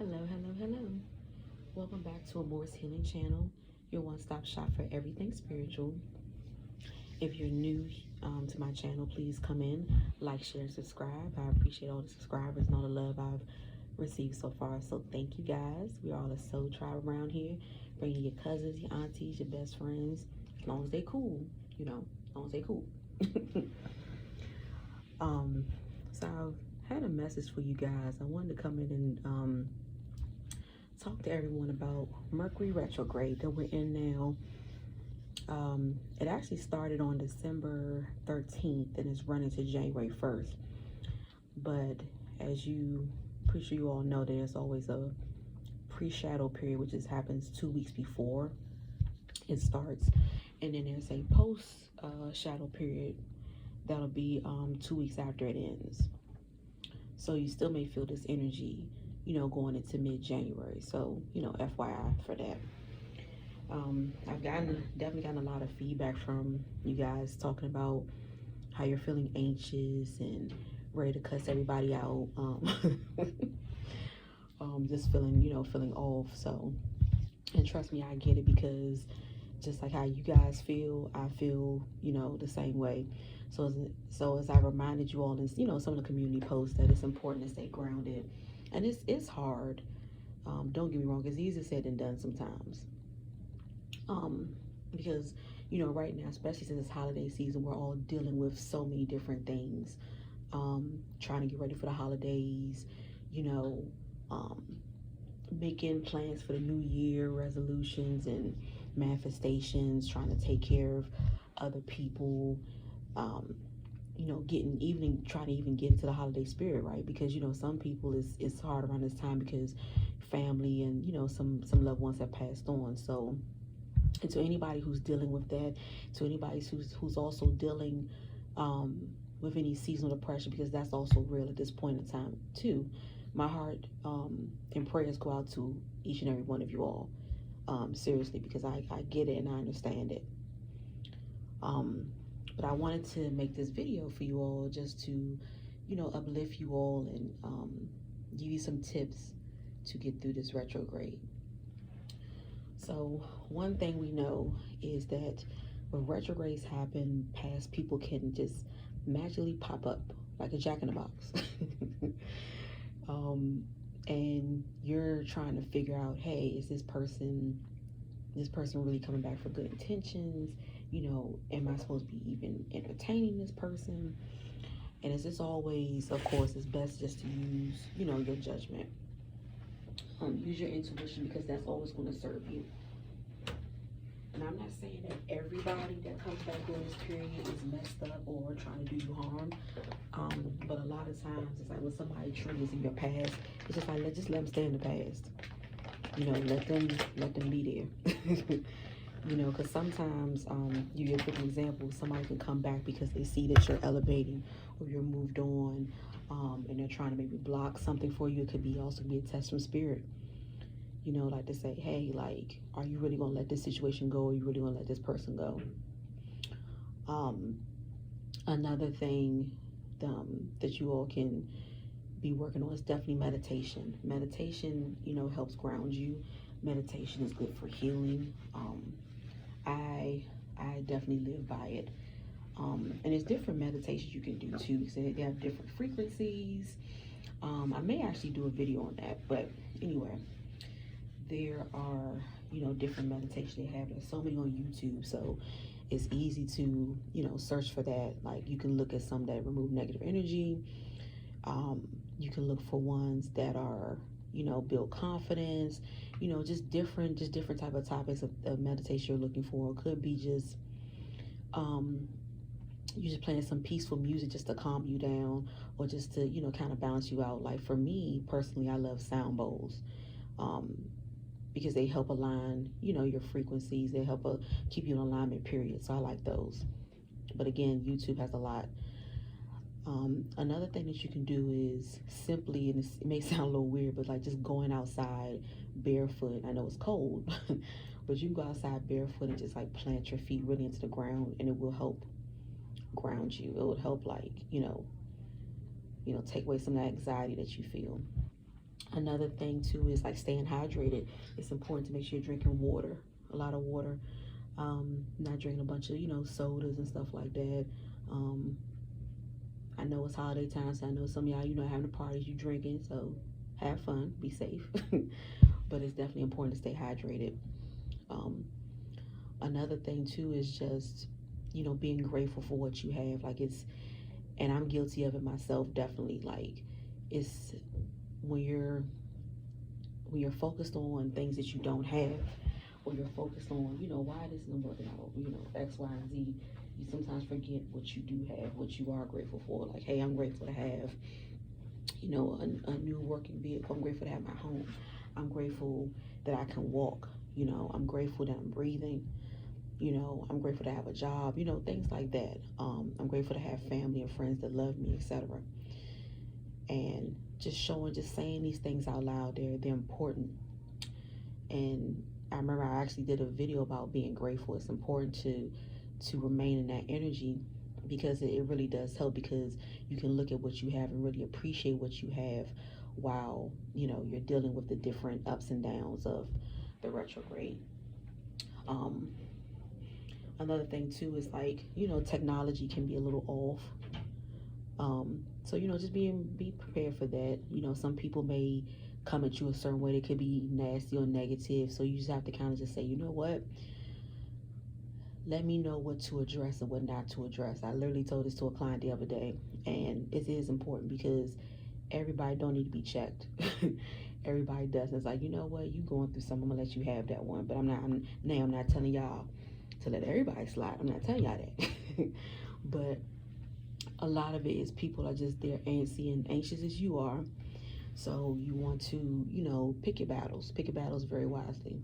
Hello, hello, hello. Welcome back to Amour's Healing Channel, your one-stop shop for everything spiritual. If you're new to my channel, please come in, like, share, and subscribe. I appreciate all the subscribers and all the love I've received so far. So thank you guys. We're all a soul tribe around here. Bringing your cousins, your aunties, your best friends, as long as they cool, as long as they cool. So I had a message for you guys. I wanted to come in and talk to everyone about Mercury Retrograde that we're in now. It actually started on December 13th and is running to January 1st. But as pretty sure you all know, there's always a pre-shadow period, which happens 2 weeks before it starts. And then there's a post-shadow period that'll be 2 weeks after it ends. So you still may feel this energy, going into mid-January. So, FYI for that. I've definitely gotten a lot of feedback from you guys talking about how you're feeling anxious and ready to cuss everybody out. Just feeling off. So, and trust me, I get it, because just like how you guys feel, I feel, the same way. So as I reminded you all in, some of the community posts, that it's important to stay grounded. And it's hard. Don't get me wrong, it's easier said than done sometimes. Because, right now, especially since it's holiday season, we're all dealing with so many different things. Trying to get ready for the holidays, making plans for the new year, resolutions and manifestations, trying to take care of other people, trying to even get into the holiday spirit, right? Because some people it's hard around this time because family and some loved ones have passed on. So, and to anybody who's dealing with that, to anybody who's also dealing with any seasonal depression, because that's also real at this point in time too, my heart and prayers go out to each and every one of you all, seriously, because I get it and I understand it. But I wanted to make this video for you all just to, uplift you all and give you some tips to get through this retrograde. So one thing we know is that when retrogrades happen, past people can just magically pop up like a jack in the box. And you're trying to figure out, hey, is this person really coming back for good intentions? Am I supposed to be even entertaining this person? And as it's always, of course, it's best just to use, your judgment. Use your intuition, because that's always going to serve you. And I'm not saying that everybody that comes back during this period is messed up or trying to do you harm. But a lot of times, it's like when somebody triggers in your past, it's just like, just let them stay in the past. Let them be there. Because sometimes, you get a good example, somebody can come back because they see that you're elevating or you're moved on, and they're trying to maybe block something for you. It could also be a test from spirit. Like to say, hey, like, are you really going to let this situation go? Or are you really going to let this person go? Another thing that you all can be working on is definitely meditation. Meditation, helps ground you. Meditation is good for healing. I definitely live by it. And there's different meditations you can do too, because they have different frequencies. I may actually do a video on that, but anyway, there are, different meditations they have. There's so many on YouTube, so it's easy to, search for that. Like, you can look at some that remove negative energy. You can look for ones that are, build confidence, just different type of topics of meditation you're looking for. It could be just, you just playing some peaceful music just to calm you down, or just to, kind of balance you out. Like for me personally, I love sound bowls, because they help align, your frequencies. They help keep you in alignment, period. So I like those. But again, YouTube has a lot. Another thing that you can do is simply, and it may sound a little weird, but like just going outside barefoot. I know it's cold, but you can go outside barefoot and just like plant your feet really into the ground, and it will help ground you. It would help, like, take away some of that anxiety that you feel. Another thing too is like staying hydrated. It's important to make sure you're drinking water, a lot of water. Not drinking a bunch of, sodas and stuff like that. Um, I know it's holiday time, so I know some of y'all, having the parties, you drinking, so have fun, be safe. But it's definitely important to stay hydrated. Um, Another thing too is just, being grateful for what you have. Like and I'm guilty of it myself, definitely. Like it's when you're focused on things that you don't have, or you're focused on, why this isn't working out, X, Y, and Z, you sometimes forget what you do have, what you are grateful for. Like, hey, I'm grateful to have, a new working vehicle. I'm grateful to have my home. I'm grateful that I can walk. I'm grateful that I'm breathing. I'm grateful to have a job, things like that. I'm grateful to have family and friends that love me, etc. And just saying these things out loud, they're important. And I remember I actually did a video about being grateful. It's important to remain in that energy, because it really does help, because you can look at what you have and really appreciate what you have while you're dealing with the different ups and downs of the retrograde. um, Another thing too is like, technology can be a little off. So just be prepared for that. Some people may come at you a certain way. They could be nasty or negative, so you just have to kind of just say, you know what, let me know what to address and what not to address. I literally told this to a client the other day, and it is important, because everybody don't need to be checked. Everybody doesn't. It's like, you know what, you going through something, I'm gonna let you have that one, but I'm not telling y'all to let everybody slide. I'm not telling y'all that. But a lot of it is people are just there antsy and anxious as you are. So you want to, pick your battles very wisely.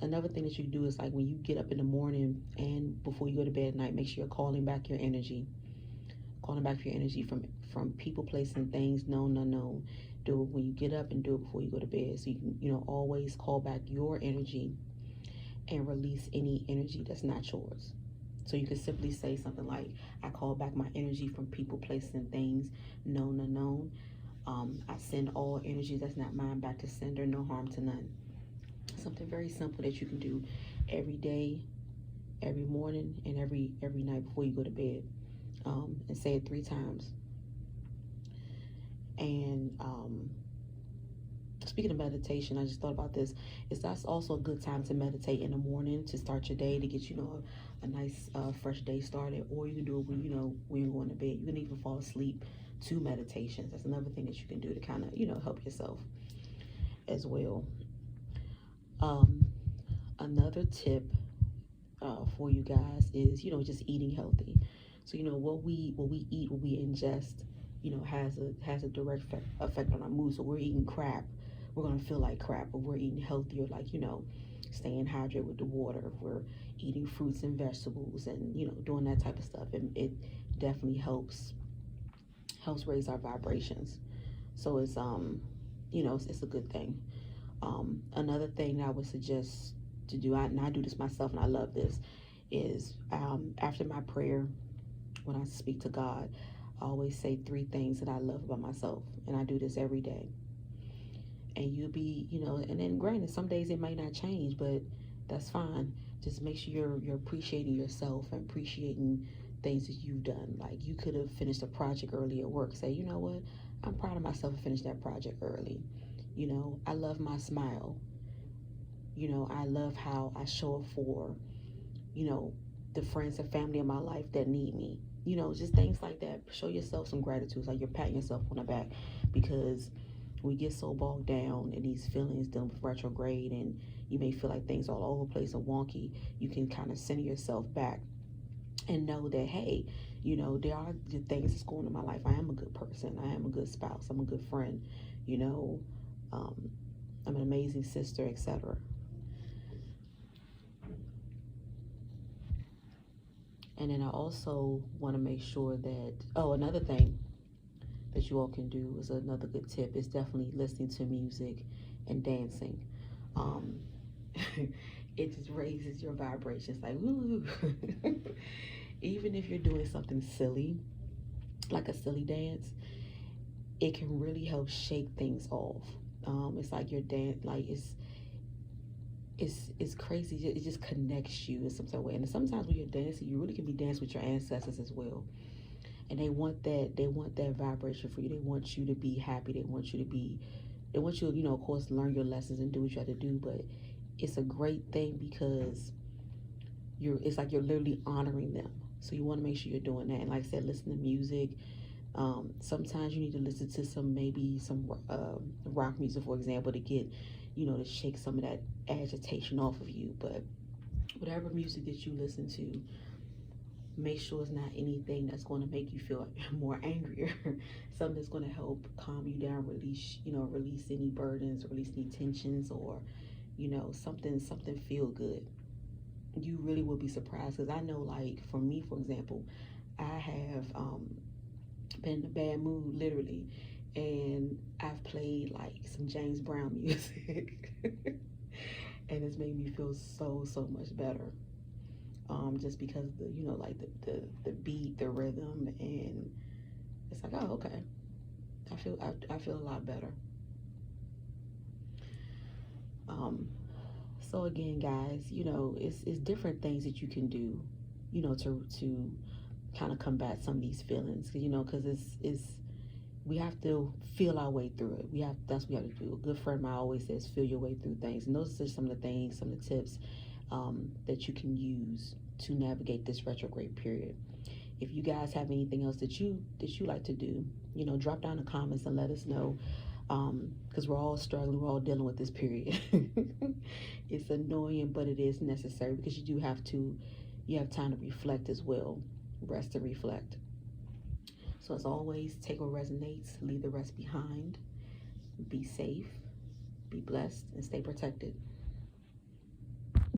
Another thing that you can do is like when you get up in the morning and before you go to bed at night, make sure you're calling back your energy. Calling back your energy from people, places, and things, known, unknown. Do it when you get up and do it before you go to bed. So you can, always call back your energy and release any energy that's not yours. So you can simply say something like, I call back my energy from people, places, and things, known, unknown. I send all energy that's not mine back to sender, no harm to none. Something very simple that you can do every day, every morning, and every night before you go to bed. And say it 3 times. And speaking of meditation, I just thought about this. That's also a good time to meditate in the morning to start your day, to get a nice fresh day started. Or you can do it when when you're going to bed. You can even fall asleep to meditations. That's another thing that you can do to kind of help yourself as well. Another tip for you guys is just eating healthy. So what we eat, what we ingest, has a direct effect on our mood. So we're eating crap, we're gonna feel like crap. But we're eating healthier, like staying hydrated with the water. If we're eating fruits and vegetables and doing that type of stuff, and it definitely helps raise our vibrations. So it's it's a good thing. Another thing that I would suggest to do, and I do this myself and I love this, is after my prayer, when I speak to God, I always say 3 things that I love about myself, and I do this every day. And you'll be, and then granted, some days it might not change, but that's fine. Just make sure you're appreciating yourself and appreciating things that you've done. Like you could have finished a project early at work. Say, you know what, I'm proud of myself to finish that project early. I love my smile. I love how I show up for, the friends and family in my life that need me. Just things like that. Show yourself some gratitude, like you're patting yourself on the back, because we get so bogged down in these feelings dealing with retrograde, and you may feel like things all over the place are wonky. You can kind of center yourself back and know that, hey, there are good things that's going on in my life. I am a good person. I am a good spouse. I'm a good friend. I'm an amazing sister, etc. And then I also want to make sure that, another thing that you all can do is another good tip is definitely listening to music and dancing. It just raises your vibrations, like, woo. Even if you're doing something silly, like a silly dance, it can really help shake things off. It's like your dance, like it's crazy. It just connects you in some sort of way. And sometimes when you're dancing, you really can be dancing with your ancestors as well. And they want that vibration for you. They want you to be happy. They want you, of course, learn your lessons and do what you have to do. But it's a great thing because it's like you're literally honoring them. So you want to make sure you're doing that. And like I said, listen to music. Sometimes you need to listen to maybe some rock music, for example, to get, to shake some of that agitation off of you. But whatever music that you listen to, make sure it's not anything that's going to make you feel more angrier. Something that's going to help calm you down, release any burdens, release any tensions, or something feel good. You really will be surprised, because I know, like, for me, for example, I have been in a bad mood, literally, and I've played like some James Brown music and it's made me feel so much better. Just because of the beat, the rhythm, and it's like, oh, okay, I feel a lot better. So again, guys, it's different things that you can do, to kind of combat some of these feelings, because it's we have to feel our way through it. That's what we have to do. A good friend of mine always says, feel your way through things. And those are some of the things, some of the tips that you can use to navigate this retrograde period. If you guys have anything else that you like to do, drop down in the comments and let us know, because we're all struggling, we're all dealing with this period. It's annoying, but it is necessary, because you have time to reflect as well. Rest and reflect. So as always, take what resonates, leave the rest behind. Be safe, be blessed, and stay protected.